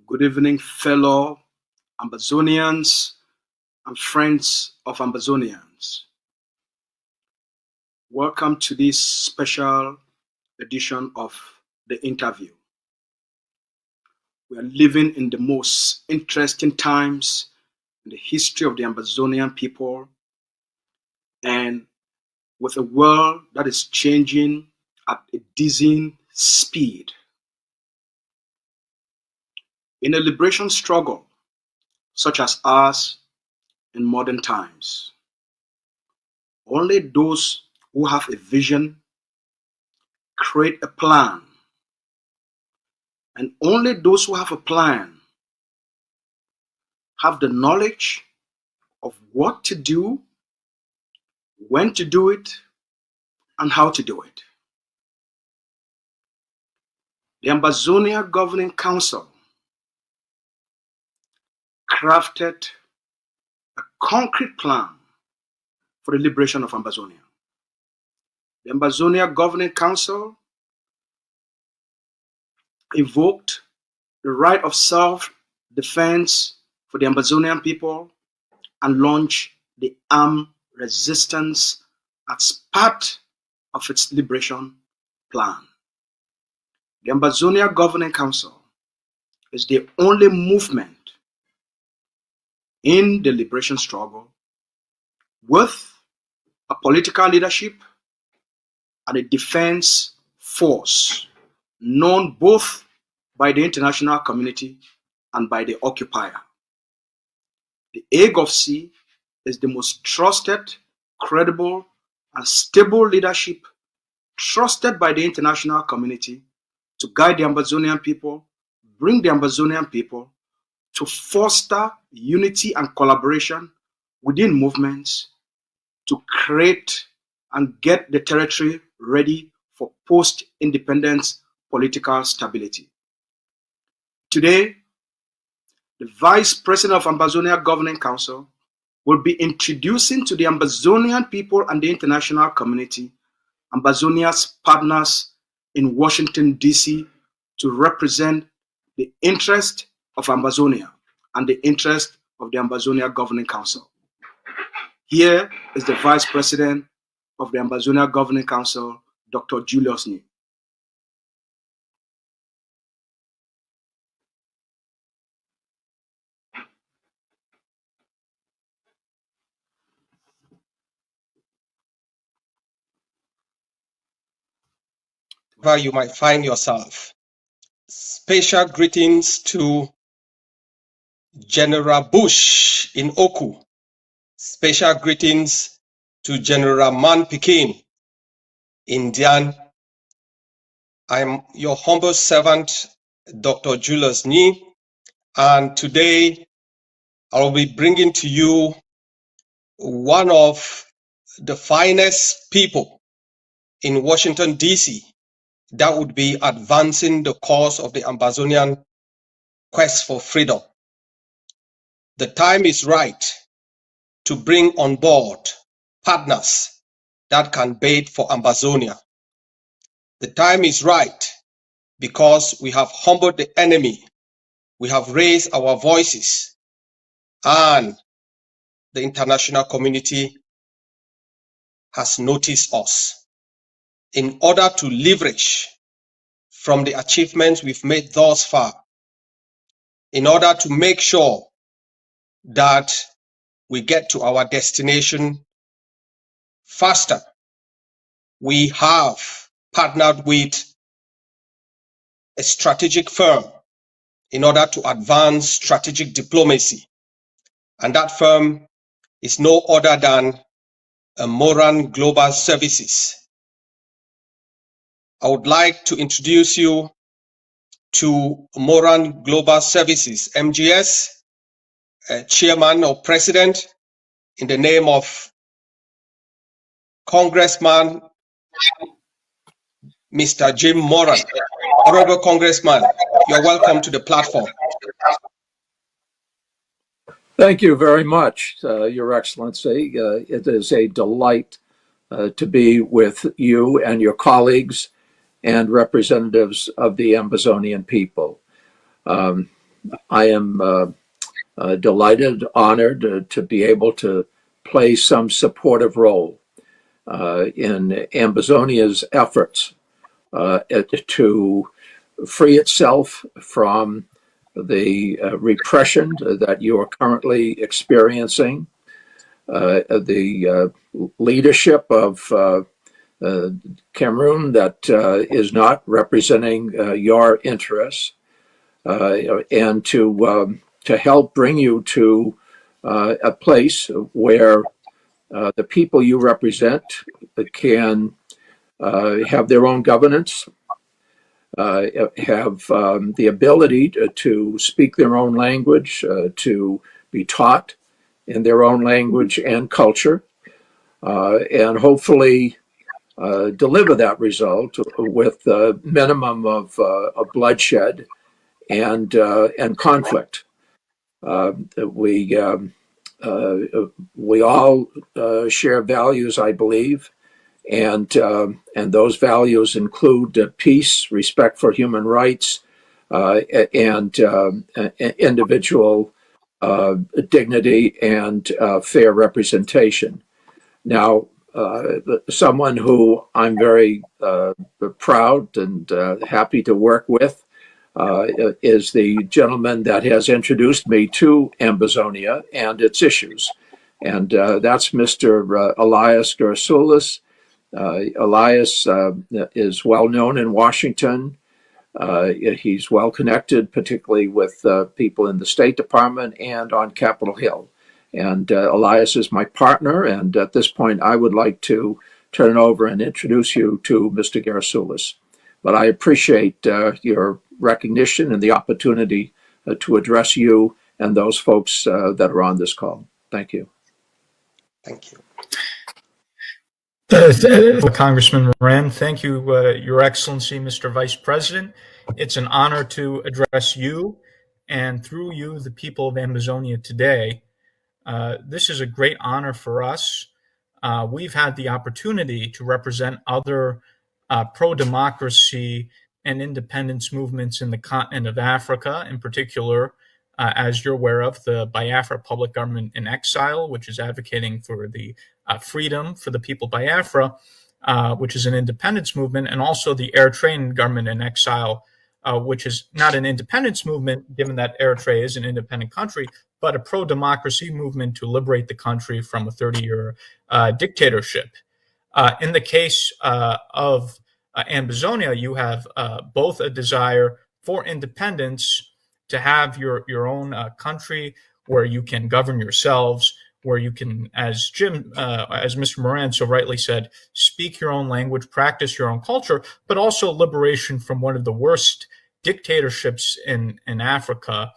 Good evening, fellow Ambazonians and friends of Ambazonians. Welcome to this special edition of the interview. We are living in the most interesting times in the history of the Ambazonian people, and with a world that is changing at a dizzying speed. In a liberation struggle such as ours in modern times, only those who have a vision create a plan, and only those who have a plan have the knowledge of what to do, when to do it, and how to do it. The Ambazonia Governing Council crafted a concrete plan for the liberation of Ambazonia. The Ambazonia Governing Council invoked the right of self-defense for the Ambazonian people and launched the armed resistance as part of its liberation plan. The Ambazonia Governing Council is the only movement in the liberation struggle with a political leadership and a defense force known both by the international community and by the occupier. The AGOVC is the most trusted, credible, and stable leadership trusted by the international community to guide the Ambazonian people, bring the Ambazonian people to foster unity and collaboration within movements to create and get the territory ready for post-independence political stability. Today, the Vice President of Ambazonia Governing Council will be introducing to the Ambazonian people and the international community Ambazonia's partners in Washington, D.C. to represent the interest of Ambazonia and the interest of the Ambazonia Governing Council. Here is the Vice President of the Ambazonia Governing Council, Dr. Julius Nye. Where you might find yourself. Special greetings to General Bush in Oku. Special greetings to General Man Pikin in Dian. I'm your humble servant, Dr. Julius Nye, and today I'll be bringing to you one of the finest people in Washington, D.C. that would be advancing the cause of the Ambazonian quest for freedom. The time is right to bring on board partners that can bid for Ambazonia. The time is right because we have humbled the enemy, we have raised our voices, and the international community has noticed us. In order to leverage from the achievements we've made thus far, in order to make sure that we get to our destination faster, we have partnered with a strategic firm in order to advance strategic diplomacy. And that firm is no other than Moran Global Services. I would like to introduce you to Moran Global Services, MGS, Chairman or President, in the name of Congressman Mr. Jim Moran. Honorable Congressman, you're welcome to the platform. Thank you very much, Your Excellency. It is a delight to be with you and your colleagues and representatives of the Ambazonian people. I am delighted, honored to be able to play some supportive role in Ambazonia's efforts to free itself from the repression that you are currently experiencing, the leadership of Cameroon that is not representing your interests, and to help bring you to a place where the people you represent can have their own governance, have the ability to speak their own language, to be taught in their own language and culture, and hopefully deliver that result with a minimum of bloodshed and conflict. We all share values, I believe, and those values include peace, respect for human rights, and individual dignity and fair representation. Now, someone who I'm very proud and happy to work with is the gentleman that has introduced me to Ambazonia and its issues. And that's Mr. Elias Garsulis. Elias is well known in Washington. He's well connected, particularly with people in the State Department and on Capitol Hill. And Elias is my partner. And at this point, I would like to turn it over and introduce you to Mr. Garsulis. But I appreciate your recognition and the opportunity to address you and those folks that are on this call. Thank you. Thank you. Congressman Moran, thank you, Your Excellency, Mr. Vice President. It's an honor to address you and through you, the people of Ambazonia today. This is a great honor for us. We've had the opportunity to represent other pro-democracy and independence movements in the continent of Africa, in particular, as you're aware of, the Biafra Public Government in Exile, which is advocating for the freedom for the people of Biafra, which is an independence movement, and also the Eritrean Government in Exile, which is not an independence movement, given that Eritrea is an independent country, but a pro-democracy movement to liberate the country from a 30-year dictatorship. In the case of Ambazonia, you have both a desire for independence, to have your own country where you can govern yourselves, where you can, as Mr. Moran so rightly said, speak your own language, practice your own culture, but also liberation from one of the worst dictatorships in Africa,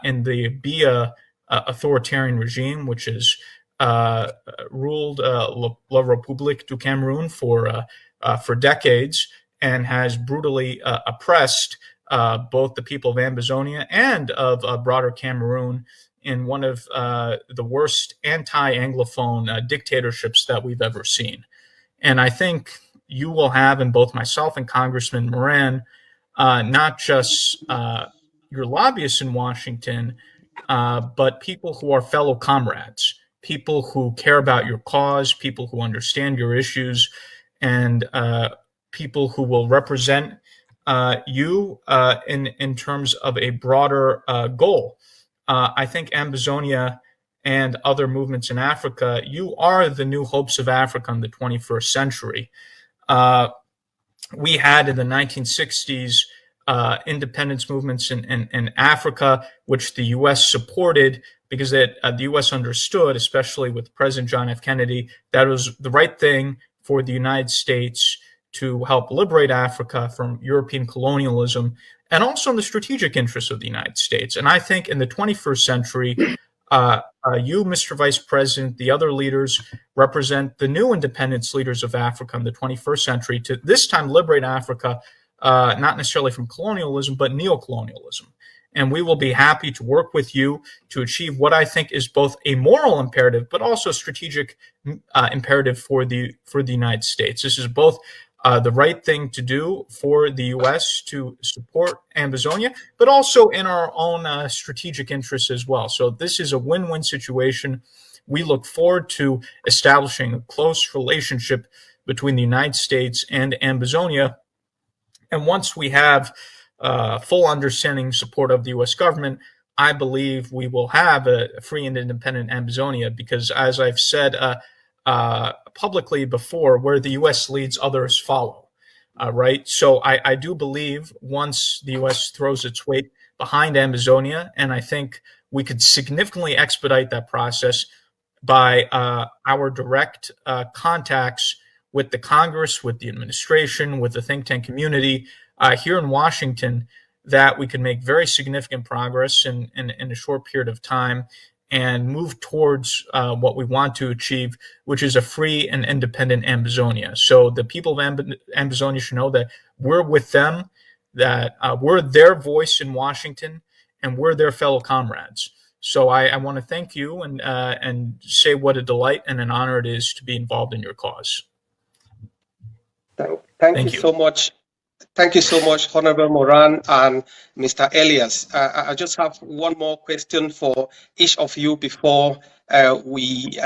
in the Biya authoritarian regime, which is ruled La République du Cameroun for decades and has brutally oppressed both the people of Ambazonia and of broader Cameroon in one of the worst anti-Anglophone dictatorships that we've ever seen. And I think you will have, in both myself and Congressman Moran, not just your lobbyists in Washington, but people who are fellow comrades, people who care about your cause, people who understand your issues, and people who will represent you in terms of a broader goal. I think Ambazonia and other movements in Africa, you are the new hopes of Africa in the 21st century. We had in the 1960s independence movements in Africa, which the U.S. supported because the U.S. understood, especially with President John F. Kennedy, that it was the right thing for the United States to help liberate Africa from European colonialism, and also in the strategic interests of the United States. And I think in the 21st century, you, Mr. Vice President, the other leaders represent the new independence leaders of Africa in the 21st century to this time liberate Africa, not necessarily from colonialism, but neocolonialism. And we will be happy to work with you to achieve what I think is both a moral imperative, but also a strategic imperative for the United States. This is both the right thing to do for the U.S. to support Ambazonia, but also in our own strategic interests as well. So this is a win-win situation. We look forward to establishing a close relationship between the United States and Ambazonia. And once we have full understanding and support of the U.S. government, I believe we will have a free and independent Ambazonia because, as I've said publicly before, where the U.S. leads, others follow, right? So I do believe once the U.S. throws its weight behind Ambazonia, and I think we could significantly expedite that process by our direct contacts with the Congress, with the administration, with the think tank community here in Washington, that we can make very significant progress in a short period of time and move towards what we want to achieve, which is a free and independent Ambazonia. So the people of Ambazonia should know that we're with them, that we're their voice in Washington, and we're their fellow comrades. So I want to thank you and say what a delight and an honor it is to be involved in your cause. Thank you so much. Thank you so much, Honorable Moran and Mr. Elias. I just have one more question for each of you before we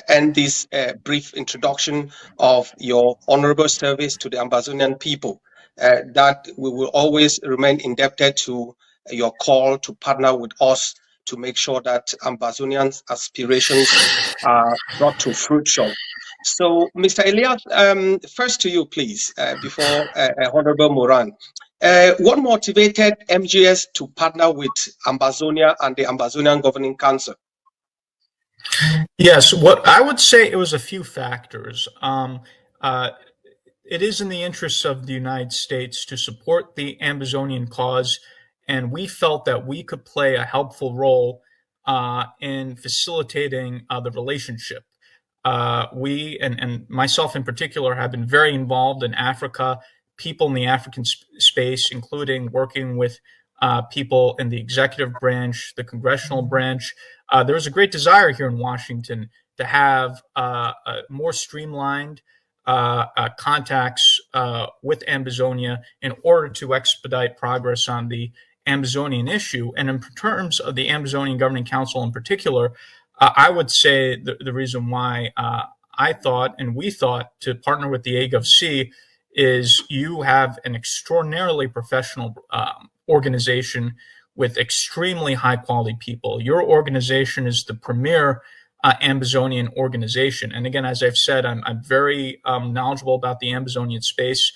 end this brief introduction of your honorable service to the Ambazonian people, that we will always remain indebted to your call to partner with us to make sure that Ambazonians' aspirations are brought to fruition. So, Mr. Elias, first to you, please, before Honorable Moran. What motivated MGS to partner with Ambazonia and the Ambazonian Governing Council? Yes, what I would say, it was a few factors. It is in the interests of the United States to support the Ambazonian cause, and we felt that we could play a helpful role in facilitating the relationship. We, and myself in particular, have been very involved in Africa, people in the African space, including working with people in the executive branch, the congressional branch. There is a great desire here in Washington to have more streamlined contacts with Ambazonia in order to expedite progress on the Ambazonian issue. And in terms of the Ambazonian Governing Council in particular, I would say the reason why I thought and we thought to partner with the AGOVC is you have an extraordinarily professional organization with extremely high quality people. Your organization is the premier Ambazonian organization. And again, as I've said, I'm very knowledgeable about the Ambazonian space,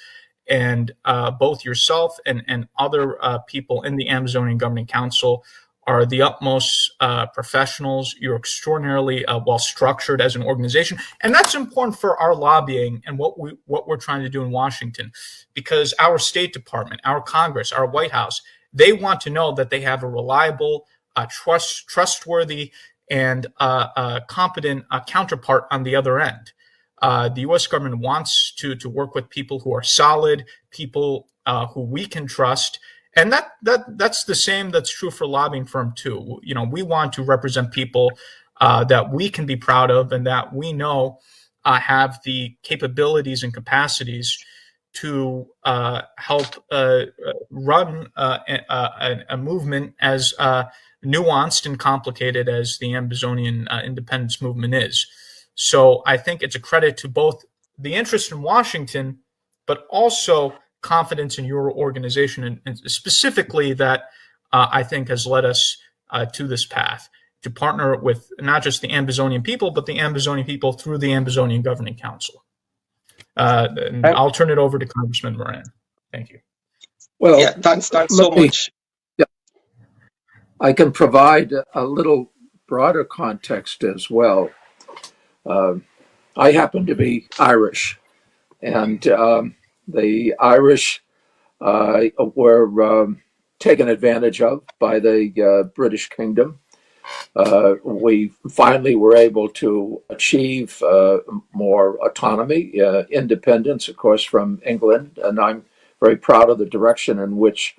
and both yourself and other people in the Ambazonian Governing Council are the utmost professionals. You're extraordinarily well structured as an organization, and that's important for our lobbying and what we're trying to do in Washington, because our State Department, our Congress, our White House, they want to know that they have a reliable, trustworthy, and competent counterpart on the other end. The U.S. government wants to work with people who are solid, people who we can trust. And that's the same that's true for lobbying firm too. You know, we want to represent people that we can be proud of and that we know have the capabilities and capacities to help run a movement as nuanced and complicated as the Ambazonian independence movement is. So I think it's a credit to both the interest in Washington, but also confidence in your organization, and specifically that I think has led us to this path, to partner with not just the Ambazonian people, but the Ambazonian people through the Ambazonian Governing Council. And I'll turn it over to Congressman Moran. Thank you. Well, yeah, thanks so much. Yeah, I can provide a little broader context as well. I happen to be Irish, and the Irish were taken advantage of by the British Kingdom. We finally were able to achieve more autonomy, independence, of course, from England, and I'm very proud of the direction in which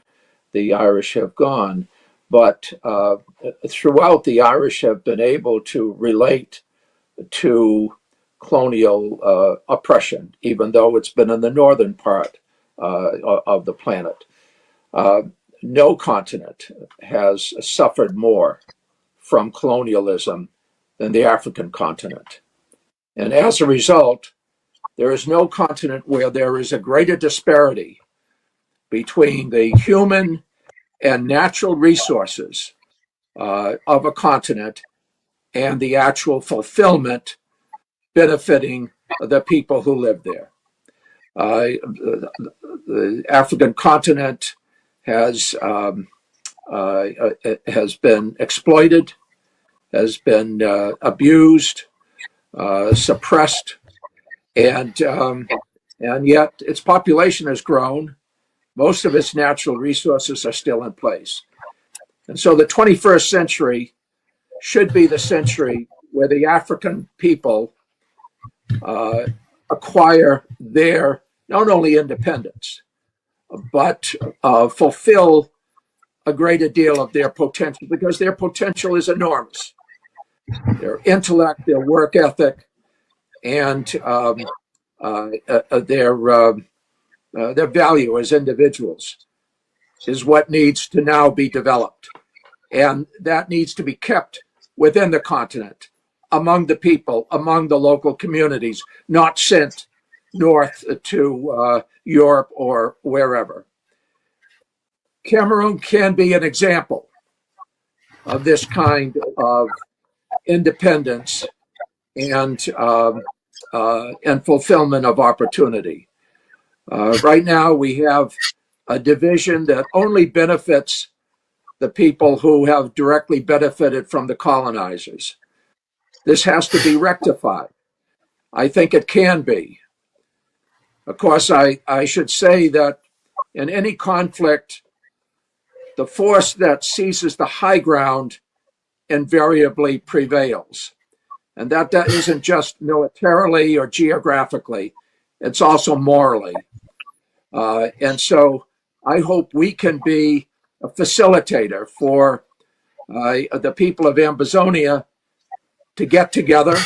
the Irish have gone. But throughout, the Irish have been able to relate to colonial oppression, even though it's been in the northern part of the planet. No continent has suffered more from colonialism than the African continent. And as a result, there is no continent where there is a greater disparity between the human and natural resources of a continent and the actual fulfillment benefiting the people who live there. The African continent has been exploited, has been abused, suppressed, and yet its population has grown. Most of its natural resources are still in place. And so the 21st century should be the century where the African people acquire their not only independence, but fulfill a greater deal of their potential, because their potential is enormous. Their intellect, their work ethic, and their value as individuals is what needs to now be developed. And that needs to be kept within the continent, among the people, among the local communities, not sent north to Europe or wherever. Cameroon can be an example of this kind of independence and fulfillment of opportunity. Right now, we have a division that only benefits the people who have directly benefited from the colonizers. This has to be rectified. I think it can be. Of course, I should say that in any conflict, the force that seizes the high ground invariably prevails. And that isn't just militarily or geographically, it's also morally. And so I hope we can be a facilitator for the people of Ambazonia to get together,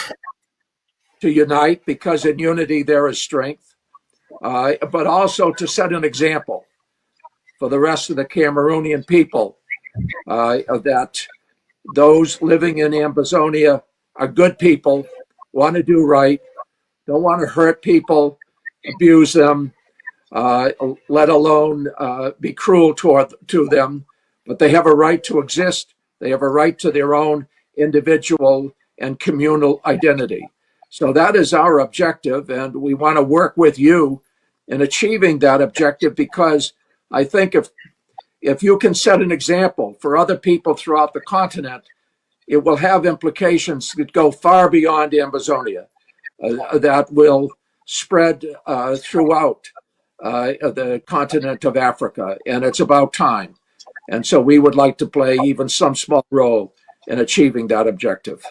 to unite, because in unity there is strength, but also to set an example for the rest of the Cameroonian people that those living in Ambazonia are good people, want to do right, don't want to hurt people, abuse them, let alone be cruel to them, but they have a right to exist. They have a right to their own individual and communal identity. So that is our objective, and we want to work with you in achieving that objective, because I think if you can set an example for other people throughout the continent, it will have implications that go far beyond Ambazonia, that will spread throughout the continent of Africa, and it's about time. And so we would like to play even some small role in achieving that objective.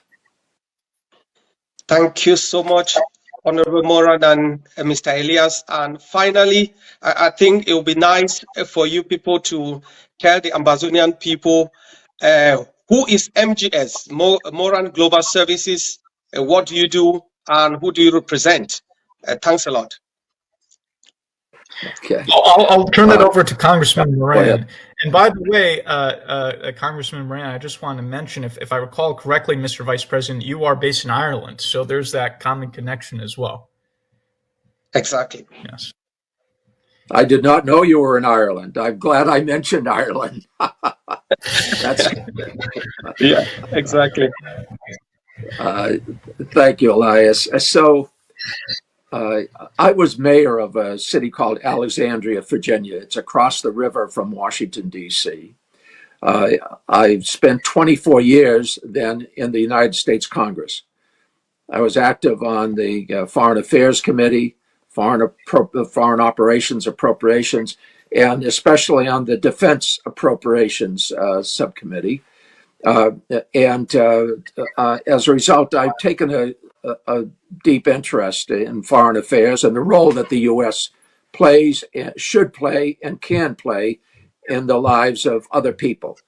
Thank you so much, Honorable Moran and Mr. Elias. And finally, I think it would be nice for you people to tell the Ambazonian people who is MGS, Moran Global Services, what do you do, and who do you represent? Thanks a lot. Okay. I'll turn it over to Congressman Moran. And by the way, Congressman Moran, I just want to mention, if I recall correctly, Mr. Vice President, you are based in Ireland, so there's that common connection as well. Exactly. Yes. I did not know you were in Ireland. I'm glad I mentioned Ireland. Yeah, exactly. Thank you, Elias. So I was mayor of a city called Alexandria, Virginia. It's across the river from Washington, D.C. I spent 24 years then in the United States Congress. I was active on the Foreign Affairs Committee, Foreign Operations Appropriations, and especially on the Defense Appropriations Subcommittee. And as a result, I've taken a deep interest in foreign affairs and the role that the U.S. plays, should play, and can play in the lives of other people.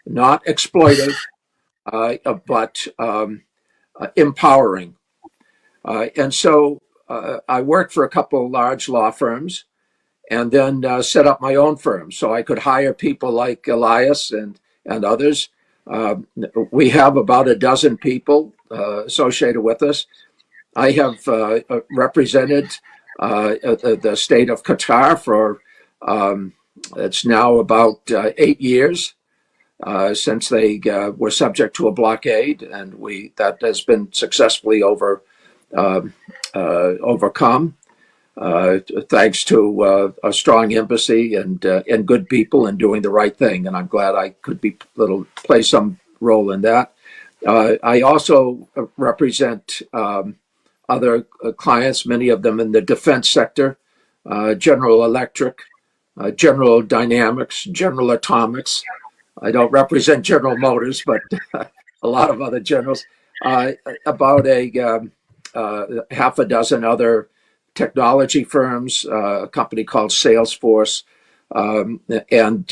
Not exploitive, but empowering. And so I worked for a couple of large law firms and then set up my own firm so I could hire people like Elias and others. We have about a dozen people associated with us. I have represented the state of Qatar for it's now about 8 years since they were subject to a blockade, and that has been successfully overcome thanks to a strong embassy and good people and doing the right thing. And I'm glad I could play some role in that. I also represent other clients, many of them in the defense sector, General Electric, General Dynamics, General Atomics. I don't represent General Motors, but a lot of other generals. About half a dozen other technology firms, a company called Salesforce, and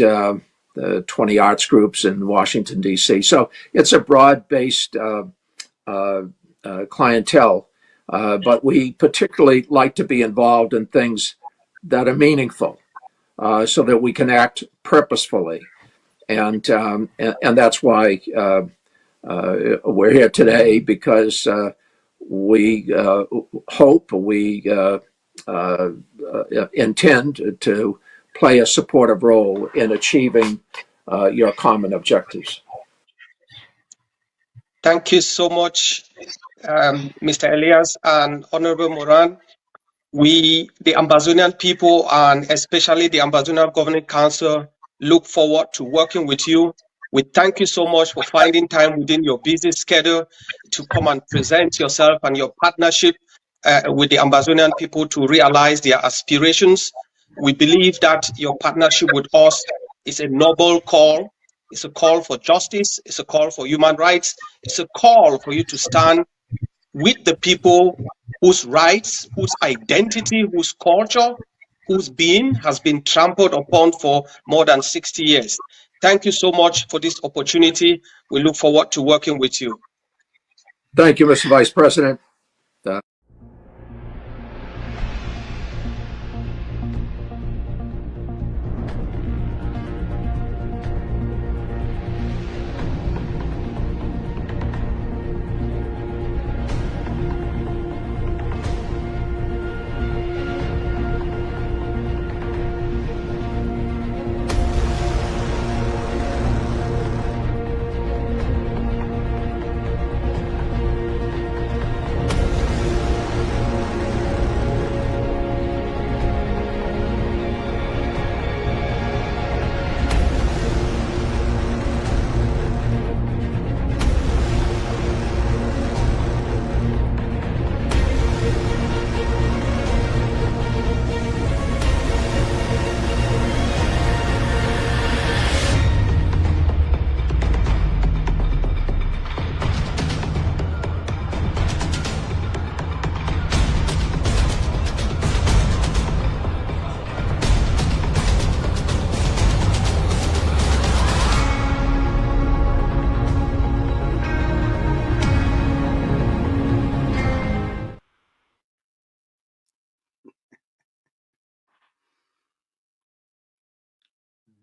20 arts groups in Washington, D.C. So it's a broad-based clientele, but we particularly like to be involved in things that are meaningful so that we can act purposefully. And that's why we're here today, because we hope, we intend to play a supportive role in achieving your common objectives. Thank you so much, Mr. Elias and Honorable Moran. We, the Ambazonian people, and especially the Ambazonian Governing Council, look forward to working with you. We thank you so much for finding time within your busy schedule to come and present yourself and your partnership with the Ambazonian people to realize their aspirations. We believe that your partnership with us is a noble call. It's a call for justice. It's a call for human rights. It's a call for you to stand with the people whose rights, whose identity, whose culture, whose being has been trampled upon for more than 60 years. Thank you so much for this opportunity. We look forward to working with you. Thank you, Mr. Vice President.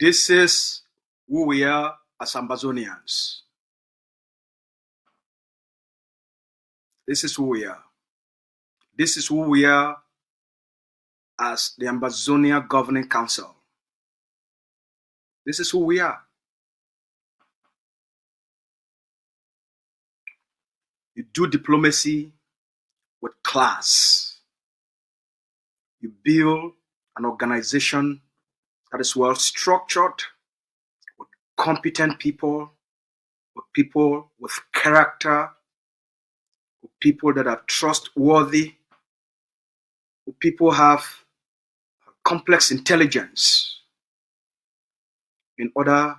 This is who we are as Ambazonians. This is who we are. This is who we are as the Ambazonia Governing Council. This is who we are. You do diplomacy with class. You build an organization that is well structured, with competent people, with people with character, with people that are trustworthy, with people who have complex intelligence in order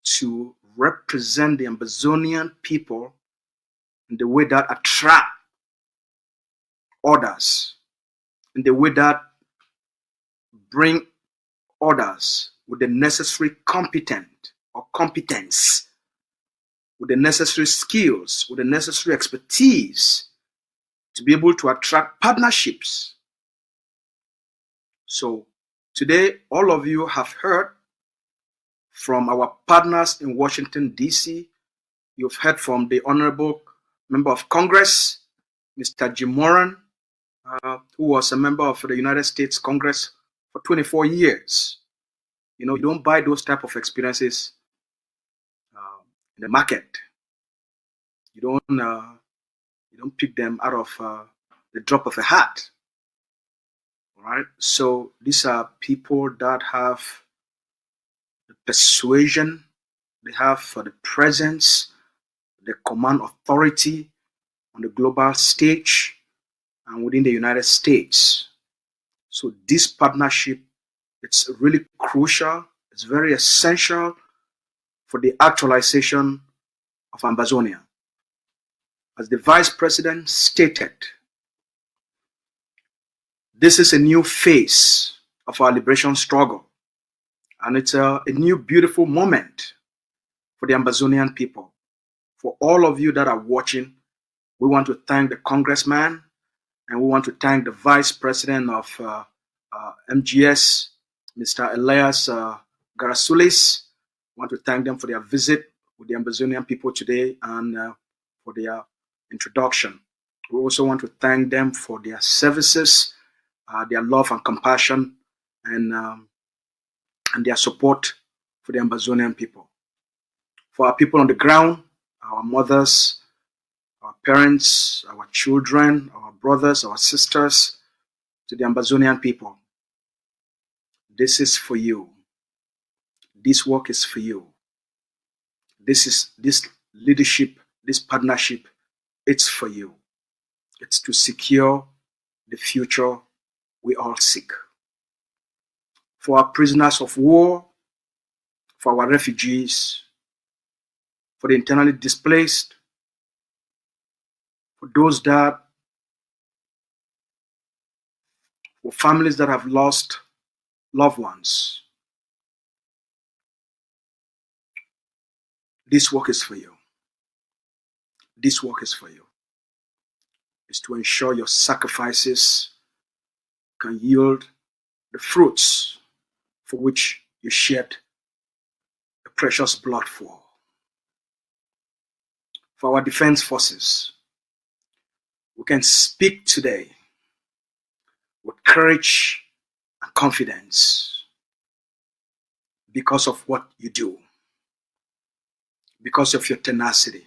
to represent the Ambazonian people in the way that attract others, in the way that bring others with the necessary competence, with the necessary skills, with the necessary expertise to be able to attract partnerships. So today, all of you have heard from our partners in Washington, D.C. You've heard from the Honorable Member of Congress, Mr. Jim Moran, who was a member of the United States Congress for 24 years. You know, you don't buy those type of experiences in the market. You don't pick them out of the drop of a hat. All right. So these are people that have the persuasion, they have the presence, the command authority on the global stage and within the United States. So this partnership, it's really crucial. It's very essential for the actualization of Ambazonia. As the Vice President stated, this is a new phase of our liberation struggle. And it's a new beautiful moment for the Ambazonian people. For all of you that are watching, we want to thank the Congressman and we want to thank the Vice President of MGS, Mr. Elias Garasulis. We want to thank them for their visit with the Ambazonian people today and for their introduction. We also want to thank them for their services, their love and compassion, and their support for the Ambazonian people. For our people on the ground, our mothers, our parents, our children, our brothers, our sisters, to the Ambazonian people, this is for you. This work is for you. This leadership, this partnership, it's for you. It's to secure the future we all seek. For our prisoners of war, for our refugees, for the internally displaced, for those that, for families that have lost loved ones. This work is for you. This work is for you. It's to ensure your sacrifices can yield the fruits for which you shed the precious blood for. For our defense forces, we can speak today with courage and confidence because of what you do, because of your tenacity,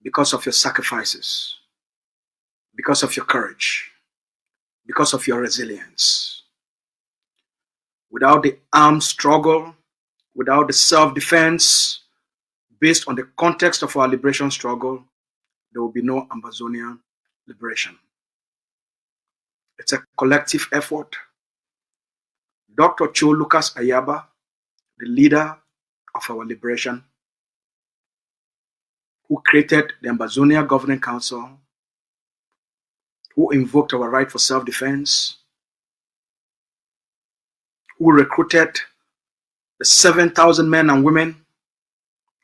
because of your sacrifices, because of your courage, because of your resilience. Without the armed struggle, without the self-defense, based on the context of our liberation struggle, there will be no Ambazonian liberation. It's a collective effort. Dr. Cho Lucas Ayaba, the leader of our liberation, who created the Ambazonia Governing Council, who invoked our right for self-defense, who recruited the 7,000 men and women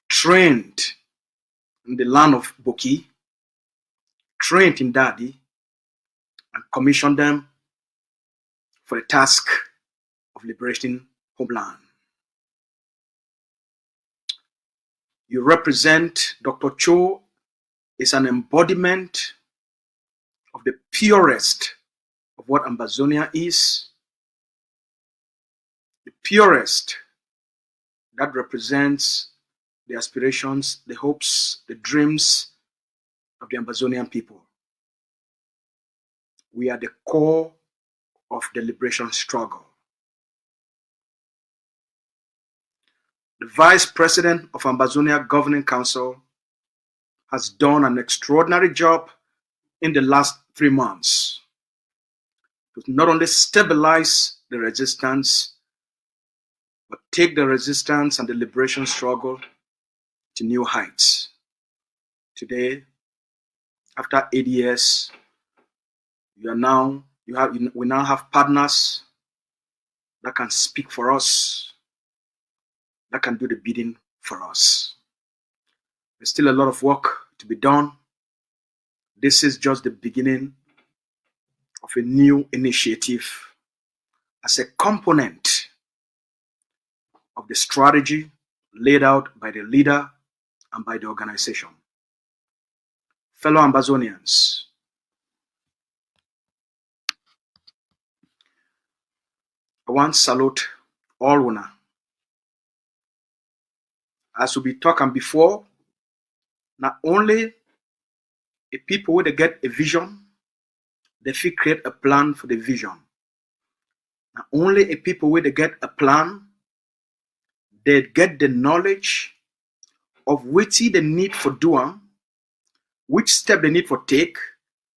trained in the land of Boki, trained in Dadi, and commissioned them for the task of liberating homeland. You represent, Dr. Cho is an embodiment of the purest of what Ambazonia is, the purest that represents the aspirations, the hopes, the dreams of the Ambazonian people. We are the core of the liberation struggle. The Vice President of Ambazonia Governing Council has done an extraordinary job in the last 3 months to not only stabilize the resistance, but take the resistance and the liberation struggle to new heights. Today, after 8 years, we now have partners that can speak for us, that can do the bidding for us. There's still a lot of work to be done. this is just the beginning of a new initiative as a component of the strategy laid out by the leader and by the organization. Fellow Ambazonians, I want to salute all una. As we be talking before, not only a people where they get a vision, they fit create a plan for the vision. Not only a people where they get a plan, they get the knowledge of which they need for doing, which step they need for take,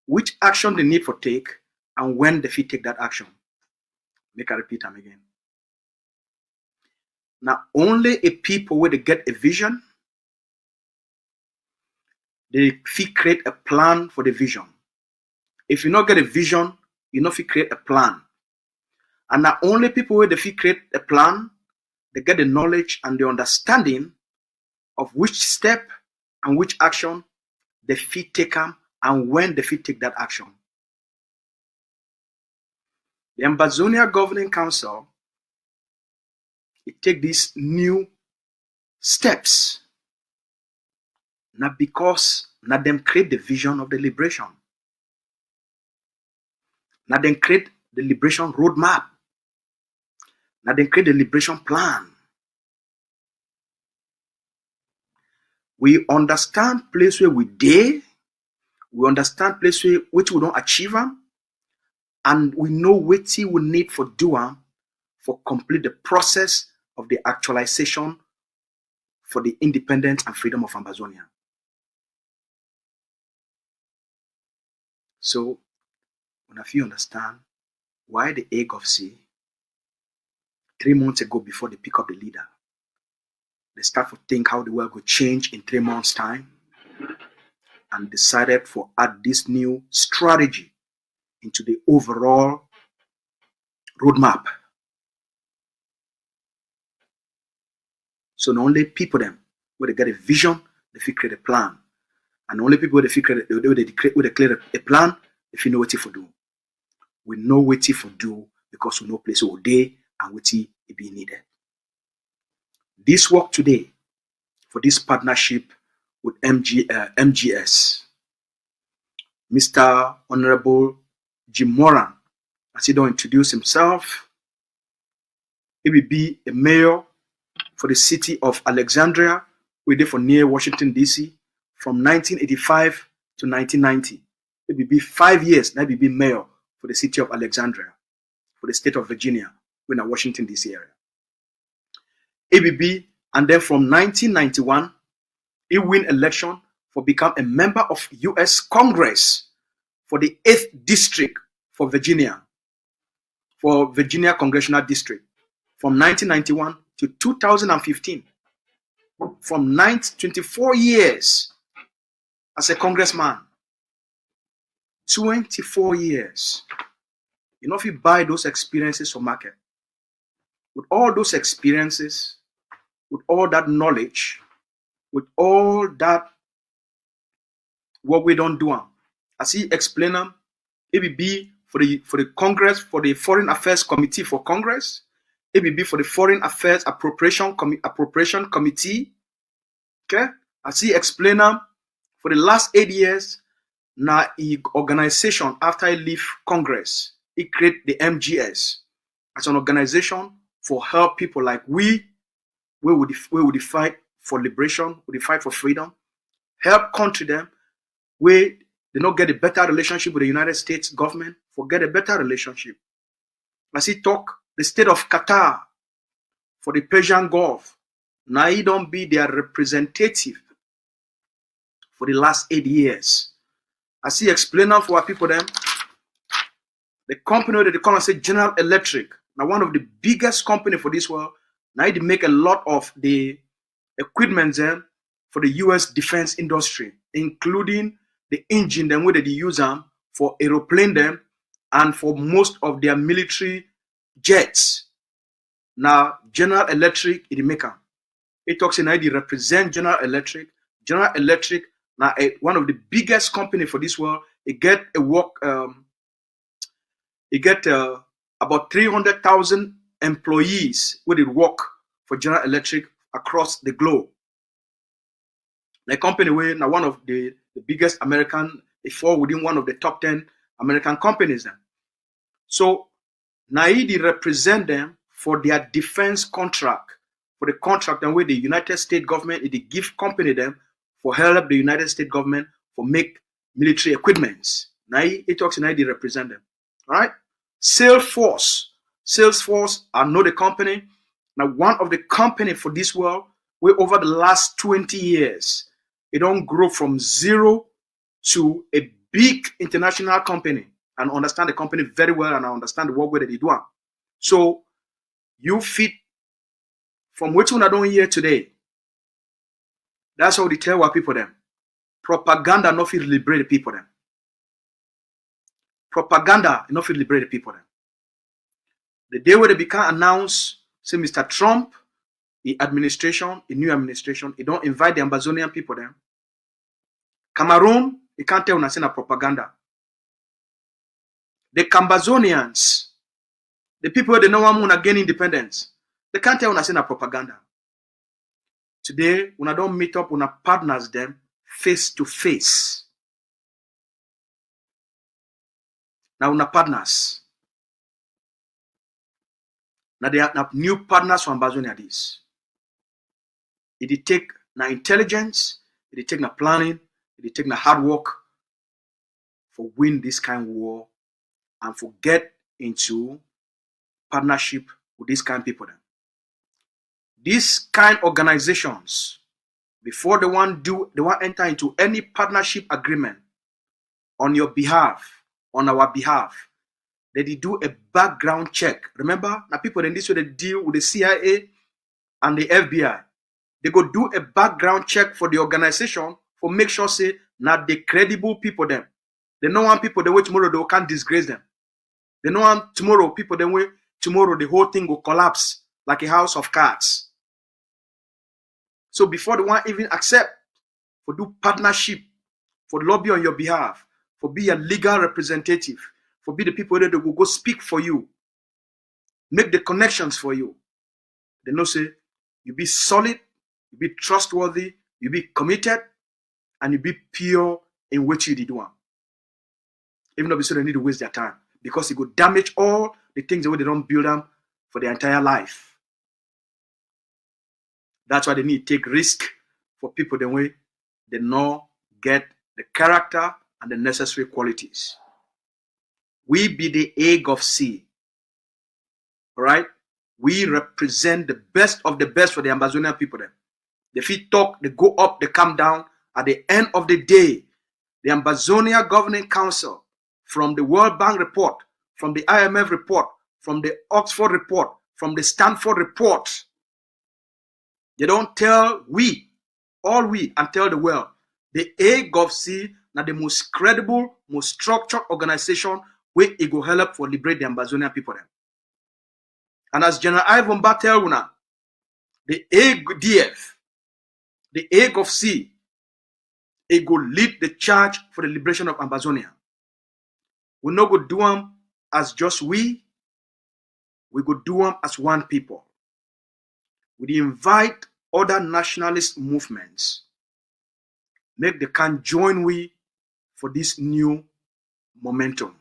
which action they need for take, and when they fit take that action. Make I repeat them again. Not only a people where they get a vision, they fit create a plan for the vision. If you not get a vision, you not fit create a plan. And not only people where they fit create a plan, they get the knowledge and the understanding of which step and which action they fit take them and when they fit take that action. The Ambazonia Governing Council, it take these new steps, not because not them create the vision of the liberation, not them create the liberation roadmap, not them create the liberation plan. We understand place where we dey, we understand place where which we don't achieve them, and we know what we need for doing for complete the process of the actualization for the independence and freedom of Ambazonia. So, if you understand why the egg of sea, 3 months ago before they pick up the leader, they start to think how the world will change in 3 months' time and decided to add this new strategy into the overall roadmap. So not only people them where they get a vision, they fit create a plan. And only people where they fit create a plan, they fit know what to do. We know what to do because we know place all day and what it be needed. This work today for this partnership with MGS, Mr. Honorable Jim Moran, as he don't introduce himself, he will be a mayor for the city of Alexandria, we did for near Washington, D.C. from 1985 to 1990. It will be 5 years, now he will be mayor for the city of Alexandria, for the state of Virginia, in the Washington, D.C. area. ABB, and then from 1991, he win election for become a member of U.S. Congress for the 8th district for Virginia Congressional District from 1991 to 2015. From 24 years as a congressman, 24 years. You know, if you buy those experiences for market, with all those experiences, with all that knowledge, with all that what we don't do, as he explained them, it will be for the Congress, for the Foreign Affairs Committee for Congress, it will be for the Foreign Affairs Appropriation Committee. Okay, as he explained them, for the last 8 years, now he organization after he leave Congress, he create the MGS as an organization for help people like we would fight for liberation, we fight for freedom, help country them where they not get a better relationship with the United States government, forget a better relationship. As he talk, the state of Qatar for the Persian Gulf, now he don't be their representative for the last 8 years. As he explained now for our people them, the company that they come and say General Electric, now one of the biggest company for this world, now they make a lot of the equipment there for the US defense industry, including the engine them where they use them for aeroplane them and for most of their military jets. Now General Electric is the maker. It talks in they represent General Electric. General Electric Now, one of the biggest company for this world, it get a work, it get about 300,000 employees where they work for General Electric across the globe. The company where now one of the biggest American, it fall within one of the top 10 American companies then. So now they represent them for their defense contract, for the contract and where the United States government, they give company them for help the United States government for make military equipments. Now it talks now they represent them. All right. Salesforce, I know the company. Now one of the company for this world, where over the last 20 years, it don't grow from zero to a big international company, and understand the company very well, and I understand the work where they do. So you fit from which one I don't hear today. That's how they tell what people them. Propaganda not feel liberate the people them. Propaganda not feel liberate the people them. The day where they become announced, say Mr. Trump, the administration, the new administration, he don't invite the Ambazonian people them. Cameroon, he can't tell us in a propaganda. The Ambazonians, the people they know want to gain independence, they can't tell us in a propaganda. Today, when I don't meet up, when I partners them face to face. Now, when I partners, now they have new partners from Ambazonia'S. It take na intelligence, it take na planning, it take na hard work for win this kind of war and for get into partnership with these kind of people. Then. These kind of organizations, before they want enter into any partnership agreement on your behalf, on our behalf, they do a background check. Remember, now people in this way they deal with the CIA and the FBI. They go do a background check for the organization for make sure say not the credible people them. They know one people they wait tomorrow they can't disgrace them. They know one tomorrow people they wait tomorrow the whole thing will collapse like a house of cards. So before they want even accept for do partnership, for lobby on your behalf, for be a legal representative, for be the people that will go speak for you, make the connections for you. They know say you be solid, you be trustworthy, you be committed, and you be pure in what you did one. Even though they need to waste their time because it could damage all the things the way they don't build them for their entire life. That's why they need to take risk for people the way they know get the character and the necessary qualities. We be the egg of sea. All right? We represent the best of the best for the Ambazonian people. Then. The feet talk, they go up, they come down. At the end of the day, the Ambazonia Governing Council, from the World Bank report, from the IMF report, from the Oxford report, from the Stanford report, they don't tell all we, and tell the world, the AGovC now the most credible, most structured organization where it go help for liberate the Ambazonian people. Then. And as General Ivan tell you now, the AGDF, the AGovC, it go lead the charge for the liberation of Ambazonia. We not go do them as just we go do them as one people. We invite other nationalist movements, make they can join we for this new momentum.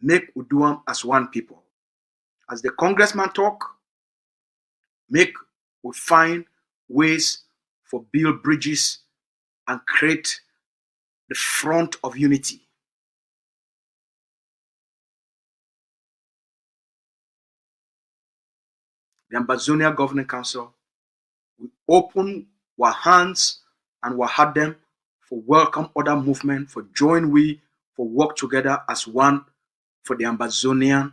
Make we do them as one people. As the congressman talk, make we find ways for build bridges and create the front of unity. The Ambazonia Governing Council will open our hands and we had them for welcome other movement, for join we, for work together as one for the Ambazonian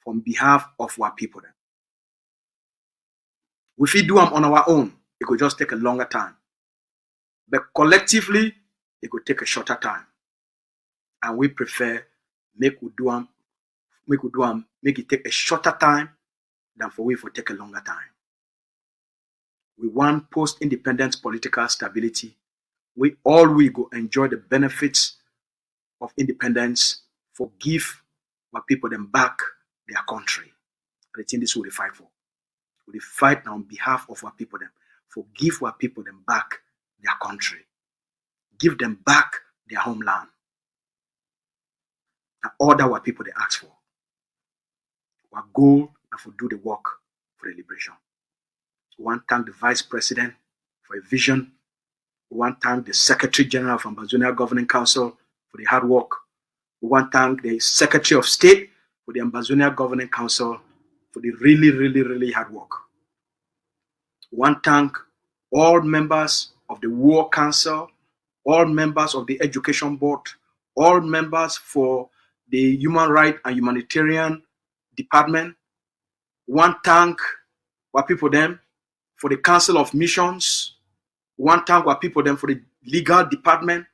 on behalf of our people. If we do them on our own, it could just take a longer time. But collectively, it could take a shorter time. And we prefer make it take a shorter time than for we to take a longer time. We want post-independence political stability we all we go enjoy the benefits of independence, forgive our people them back their country. And I think this will we fight for. We fight on behalf of our people them. Forgive our people them back their country. Give them back their homeland. And all that our people they ask for. Our goal is to do the work for the liberation. We want to thank the Vice President for a vision. We want to thank the Secretary General of Ambazonia Governing Council for the hard work. We want to thank the Secretary of State for the Ambazonia Governing Council for the really hard work. We want to thank all members of the War Council, all members of the Education Board, all members for the Human Rights and Humanitarian Department. We want to thank our people them for the Council of Missions. We want to thank our people them for the Legal Department.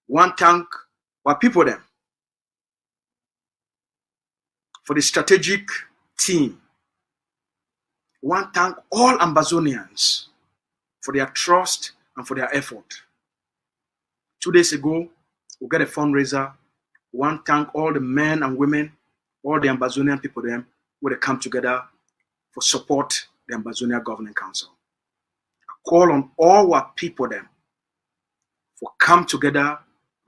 We want to thank our people them for the Strategic Team. We want to thank all Ambazonians for their trust and for their effort. 2 days ago, we got a fundraiser. We want to thank all the men and women, all the Ambazonian people them, who they come together for support the Ambazonia Governing Council. I call on all our people them for come together,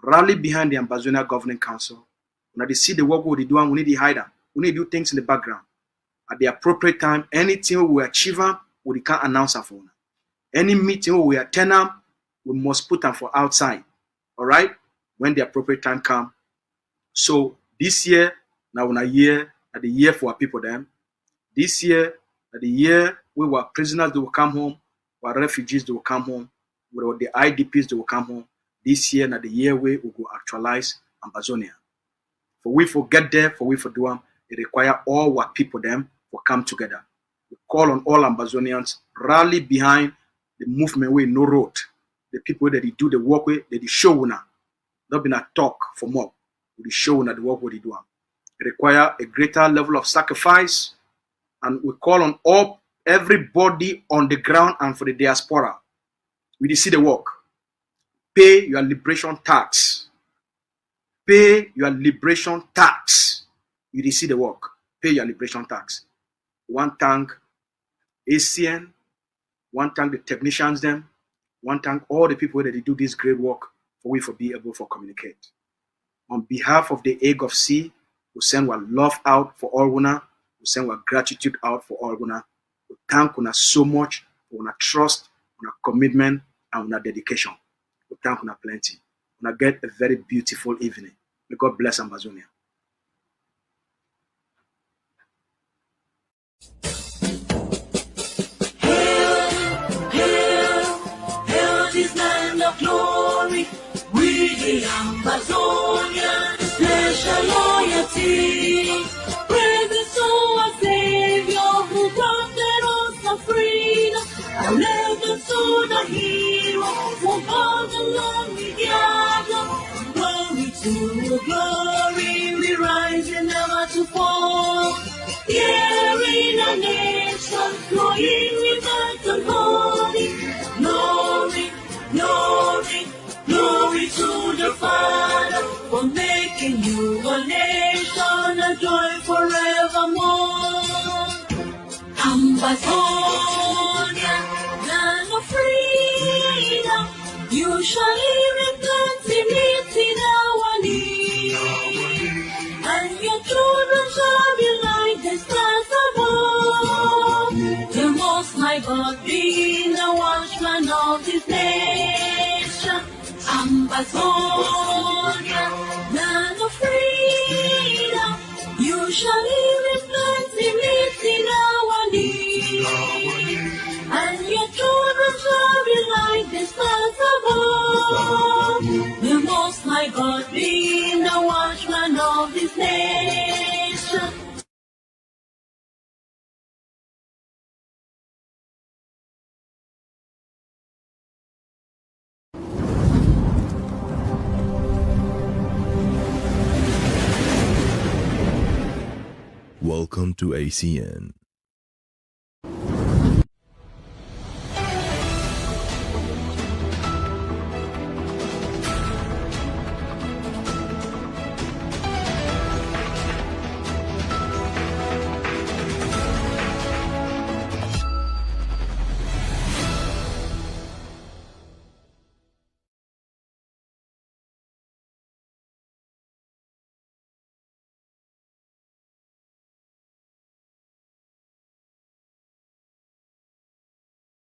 rally behind the Ambazonia Governing Council. When they see the work we do, we need to hide them. We need to do things in the background. At the appropriate time, anything we achieve, we can't announce for. Any meeting we attend, we must put them for outside. All right? When the appropriate time comes. So this year, now in a year, at the year for our people them. This year, at the year we were prisoners, they will come home. We were refugees, they will come home. We were the IDPs, they will come home. This year, now the year we will actualize Ambazonia. For we forget there, for we for do them, it require all our people them for come together. We call on all Ambazonians, rally behind the movement we no road. The people that they do the work with, they show now. Not been a talk for more. We show now the work what they do. It require a greater level of sacrifice, and we call on all everybody on the ground and for the diaspora. We see the work. Pay your liberation tax. Pay your liberation tax. You see the work. Pay your liberation tax. One thank ACN. One thank the technicians them. One thank all the people that they do this great work for we for be able to communicate. On behalf of the Egg of Sea, we send our love out for all una. We send our gratitude out for all una. We thank una so much for una trust, una commitment, and una dedication. We thank una plenty. Una get a very beautiful evening. May God bless Ambazonia. Hail this land of glory. We the Ambazonian, special loyalty. Praise to our Savior who granted us the freedom. Allegiance to the hero who called the land we gather. Glory to glory, we rise and never to fall. Here in a nation, flowing with earth and holy. Glory, glory, glory to the Father for making you a nation, a joy forevermore. Ambazonia, land of freedom, you shall live in plenty in our need, and your children shall be like the stars above. The Most High God being the watchman of this nation. Ambazonia, land of freedom, you shall live in plenty in our need, and your children shall be like the stars above. The Most High God being the watchman of this nation. Welcome to ACN.